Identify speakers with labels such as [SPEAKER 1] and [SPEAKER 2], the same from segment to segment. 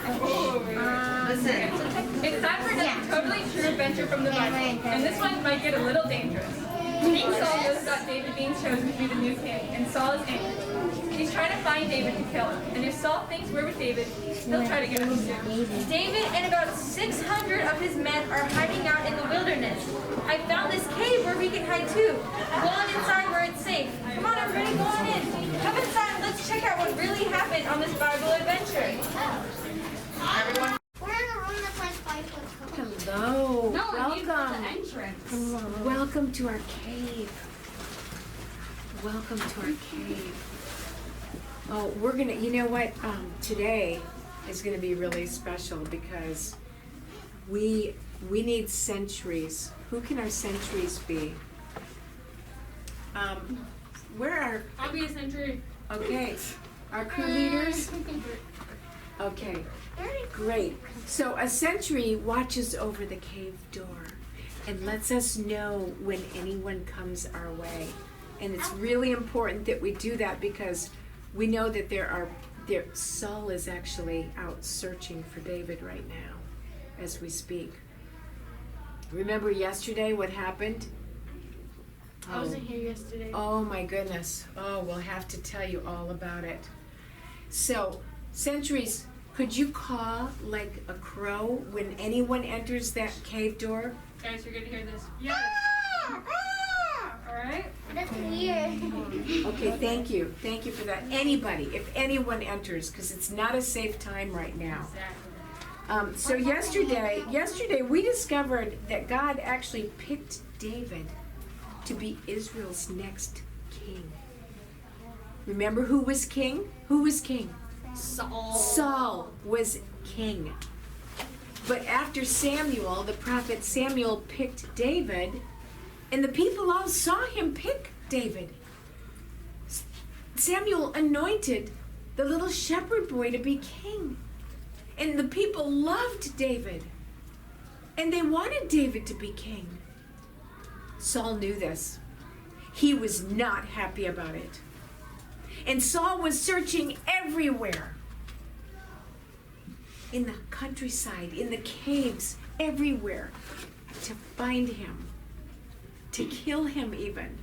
[SPEAKER 1] Listen, it's time for another totally true adventure from the Bible, and this one might get a little dangerous. King Saul knows about David being chosen to be the new king, and Saul is angry. He's trying to find David to kill him, and if Saul thinks we're with David, he'll try to get us too.
[SPEAKER 2] David and about 600 of his men are hiding out in the wilderness. I found this cave where we can hide too. Go on inside where it's safe. Come on, everybody, go on in. Come inside. Let's check out what really happened on this Bible adventure.
[SPEAKER 1] Everyone.
[SPEAKER 3] We're in a room that's like 5 foot tall.
[SPEAKER 4] Hello.
[SPEAKER 1] No, I need the
[SPEAKER 4] Welcome.
[SPEAKER 1] entrance.
[SPEAKER 4] Welcome to our cave. Welcome to our cave. Oh, we're gonna, you know what, today is gonna be really special because we need sentries. Who can our sentries be? Where are,
[SPEAKER 1] I'll be a sentry.
[SPEAKER 4] okay, our crew leaders? Okay, great. So a sentry watches over the cave door and lets us know when anyone comes our way. And it's really important that we do that because we know that Saul is actually out searching for David right now as we speak. Remember yesterday what happened?
[SPEAKER 1] I wasn't here yesterday.
[SPEAKER 4] Oh my goodness. Oh, we'll have to tell you all about it. So, sentries, could you caw like a crow when anyone enters that cave door?
[SPEAKER 1] Guys, you're good to hear this. Yes. Alright?
[SPEAKER 3] That's weird.
[SPEAKER 4] Okay, thank you. Thank you for that. Anybody, if anyone enters, because it's not a safe time right now.
[SPEAKER 1] Exactly.
[SPEAKER 4] So yesterday we discovered that God actually picked David to be Israel's next king. Remember who was king? Who was king?
[SPEAKER 1] Saul.
[SPEAKER 4] Saul was king. But after Samuel, the prophet Samuel picked David, and the people all saw him pick David. Samuel anointed the little shepherd boy to be king. And the people loved David. And they wanted David to be king. Saul knew this. He was not happy about it. And Saul was searching everywhere. In the countryside, in the caves, everywhere, to find him, to kill him even.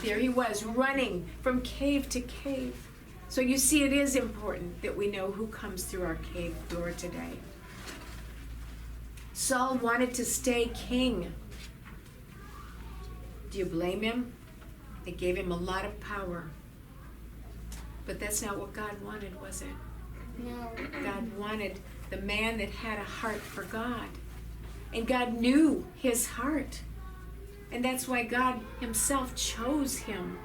[SPEAKER 4] There he was, running from cave to cave. So you see, it is important that we know who comes through our cave door today. Saul wanted to stay king. Do you blame him? It gave him a lot of power. But that's not what God wanted, was it?
[SPEAKER 3] No.
[SPEAKER 4] God wanted the man that had a heart for God. And God knew his heart. And that's why God himself chose him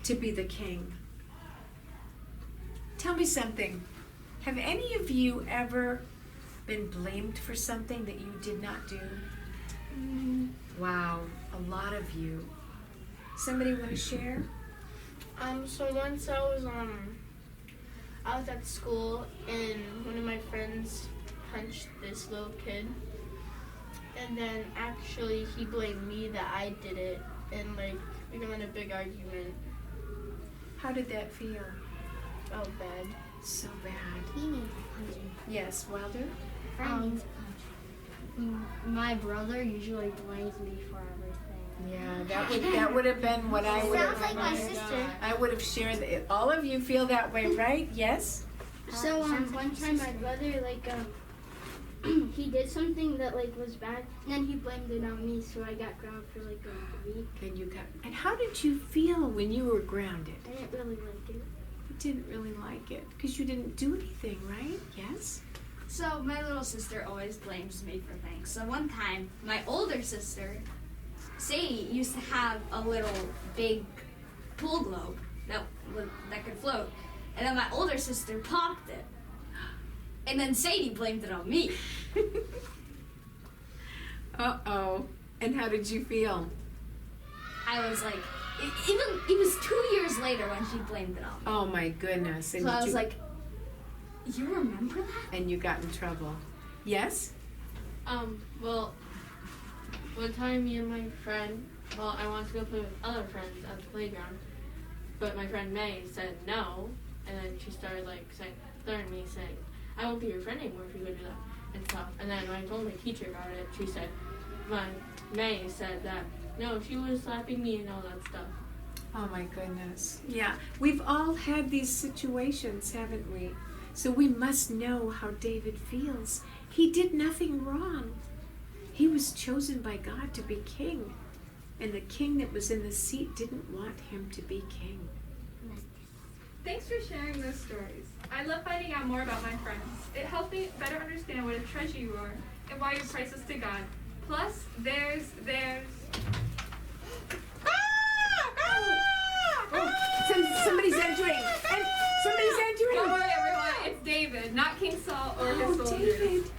[SPEAKER 4] to be the king. Tell me something. Have any of you ever been blamed for something that you did not do? Wow, a lot of you. Somebody want to share?
[SPEAKER 5] So once I was at school and one of my friends punched this little kid, and then actually he blamed me that I did it, and like we got in a big argument.
[SPEAKER 4] How did that feel?
[SPEAKER 5] Felt bad.
[SPEAKER 4] So bad.
[SPEAKER 3] He needs punching.
[SPEAKER 4] Yes, Wilder?
[SPEAKER 3] Friend needs punching.
[SPEAKER 6] My brother usually blames me for everything.
[SPEAKER 4] Yeah, that would have been what I would
[SPEAKER 3] Sounds
[SPEAKER 4] have.
[SPEAKER 3] like my sister.
[SPEAKER 4] I would have shared it. All of you feel that way, right? Yes?
[SPEAKER 6] So one time my brother he did something that was bad, and then he blamed it on me, so I got grounded for a week.
[SPEAKER 4] And how did you feel when you were grounded?
[SPEAKER 6] I didn't really like it.
[SPEAKER 4] You didn't really like it because you didn't do anything, right? Yes?
[SPEAKER 2] So my little sister always blames me for things. So one time, my older sister, Sadie, used to have a little big pool globe that could float. And then my older sister popped it. And then Sadie blamed it on me.
[SPEAKER 4] Uh-oh. And how did you feel?
[SPEAKER 2] I was like, it was 2 years later when she blamed it on me.
[SPEAKER 4] Oh my goodness. And
[SPEAKER 2] So I
[SPEAKER 4] did
[SPEAKER 2] was
[SPEAKER 4] you-
[SPEAKER 2] like, you remember that?
[SPEAKER 4] And you got in trouble. Yes?
[SPEAKER 5] Well, one time me and my friend, I wanted to go play with other friends at the playground, but my friend May said no,
[SPEAKER 7] And then she started like threatening me, saying, I won't be your friend anymore if you go do that and stuff. And then when I told my teacher about it, she said, May said that, no, she was slapping me and all that stuff.
[SPEAKER 4] Oh my goodness. Yeah, we've all had these situations, haven't we? So we must know how David feels. He did nothing wrong. He was chosen by God to be king. And the king that was in the seat didn't want him to be king.
[SPEAKER 1] Thanks for sharing those stories. I love finding out more about my friends. It helped me better understand what a treasure you are and why you're priceless to God. Plus, there's...
[SPEAKER 4] Somebody's entering! Somebody's entering!
[SPEAKER 1] Don't worry, everyone. It's David, not King Saul or his soldiers.
[SPEAKER 4] David!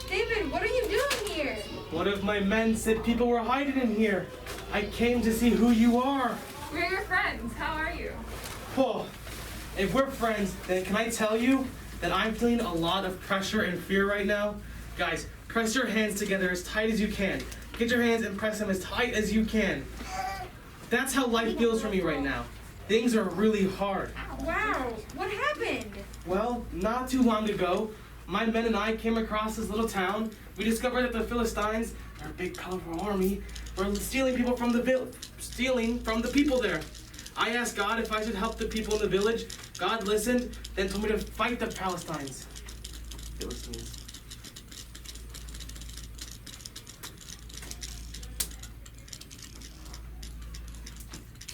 [SPEAKER 2] David, what are you doing here?
[SPEAKER 8] One of my men said people were hiding in here. I came to see who you are.
[SPEAKER 1] We're your friends. How are you?
[SPEAKER 8] Oh, if we're friends, then can I tell you that I'm feeling a lot of pressure and fear right now? Guys, press your hands together as tight as you can. Get your hands and press them as tight as you can. That's how life feels for me right now. Things are really hard.
[SPEAKER 2] Wow, what happened?
[SPEAKER 8] Well, not too long ago, my men and I came across this little town. We discovered that the Philistines, their big powerful army, were stealing from the people there. I asked God if I should help the people in the village. God listened, then told me to fight the Philistines.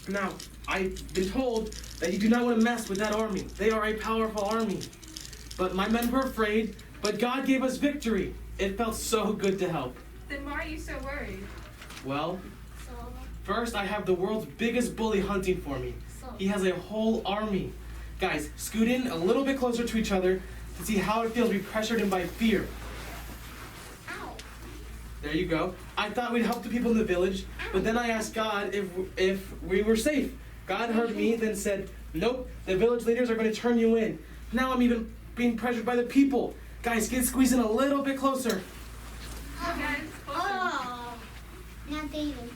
[SPEAKER 8] Now, I've been told that you do not want to mess with that army. They are a powerful army. But my men were afraid, but God gave us victory. It felt so good to help.
[SPEAKER 1] Then why are you so worried?
[SPEAKER 8] Well, first I have the world's biggest bully hunting for me. He has a whole army. Guys, scoot in a little bit closer to each other to see how it feels to be pressured in by fear.
[SPEAKER 3] Ow.
[SPEAKER 8] There you go. I thought we'd help the people in the village, but then I asked God if we were safe. God heard me, then said, nope, the village leaders are going to turn you in. Now I'm even being pressured by the people. Guys, get squeezed in a little bit closer.
[SPEAKER 1] Guys,
[SPEAKER 3] Oh. Not David.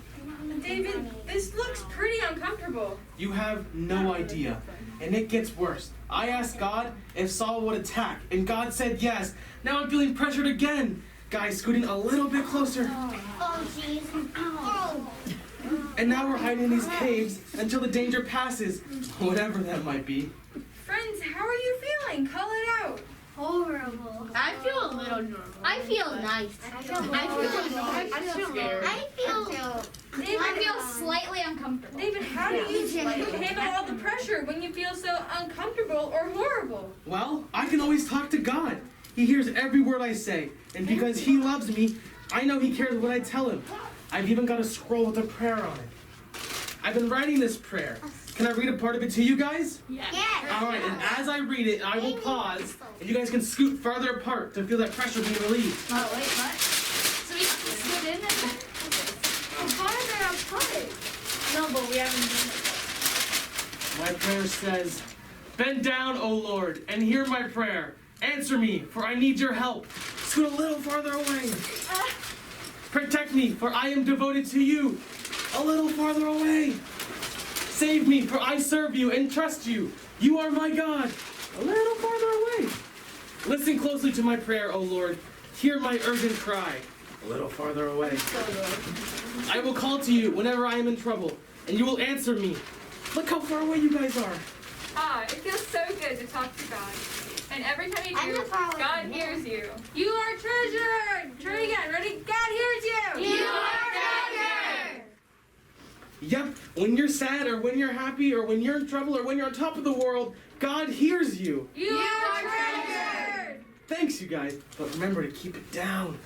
[SPEAKER 2] David, this looks pretty uncomfortable.
[SPEAKER 8] You have no idea. And it gets worse. I asked God if Saul would attack, and God said yes. Now I'm feeling pressured again. Guys, scooting a little bit closer.
[SPEAKER 3] Oh, jeez. Oh.
[SPEAKER 8] And now we're hiding in these caves until the danger passes, whatever that might be.
[SPEAKER 2] Friends, how are you feeling? Call it out.
[SPEAKER 3] Horrible.
[SPEAKER 6] I feel a little normal. I feel nice.
[SPEAKER 3] I feel
[SPEAKER 6] scared.
[SPEAKER 2] I feel slightly uncomfortable. David, how do you handle all the pressure when you feel so uncomfortable or horrible?
[SPEAKER 8] Well, I can always talk to God. He hears every word I say, and because he loves me, I know he cares what I tell him. I've even got a scroll with a prayer on it. I've been writing this prayer. Can I read a part of it to you guys?
[SPEAKER 3] Yes.
[SPEAKER 8] All right, and as I read it, I will pause, and you guys can scoot farther apart to feel that pressure being relieved.
[SPEAKER 2] Oh, wait, what? So we have to sit in and... farther apart.
[SPEAKER 1] no, but we haven't done it.
[SPEAKER 8] My prayer says, bend down, O Lord, and hear my prayer. Answer me, for I need your help. Scoot a little farther away. Protect me, for I am devoted to you. A little farther away. Save me, for I serve you and trust you. You are my God. A little farther away. Listen closely to my prayer, O Lord. Hear my urgent cry. A little farther away. I will call to you whenever I am in trouble, and you will answer me. Look how far away you guys are.
[SPEAKER 1] Ah, it feels so good to talk to God. And every time you
[SPEAKER 3] I'm
[SPEAKER 1] do,
[SPEAKER 3] not far away
[SPEAKER 1] God
[SPEAKER 3] from
[SPEAKER 1] hears you.
[SPEAKER 2] You are treasured. Try it again. Ready? God hears you.
[SPEAKER 3] You are treasured.
[SPEAKER 8] Yep, when you're sad or when you're happy or when you're in trouble or when you're on top of the world, God hears you.
[SPEAKER 2] You are treasured.
[SPEAKER 8] Thanks, you guys, but remember to keep it down.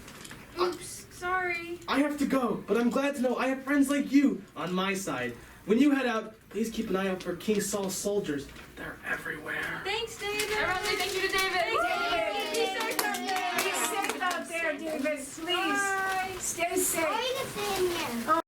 [SPEAKER 2] Oops, sorry.
[SPEAKER 8] I have to go, but I'm glad to know I have friends like you on my side. When you head out, please keep an eye out for King Saul's soldiers. They're everywhere.
[SPEAKER 2] Thanks, David.
[SPEAKER 1] Everyone say thank you to David.
[SPEAKER 4] Be safe out there, David. Please.
[SPEAKER 2] Bye.
[SPEAKER 4] Stay safe.
[SPEAKER 3] Or you can stay in here.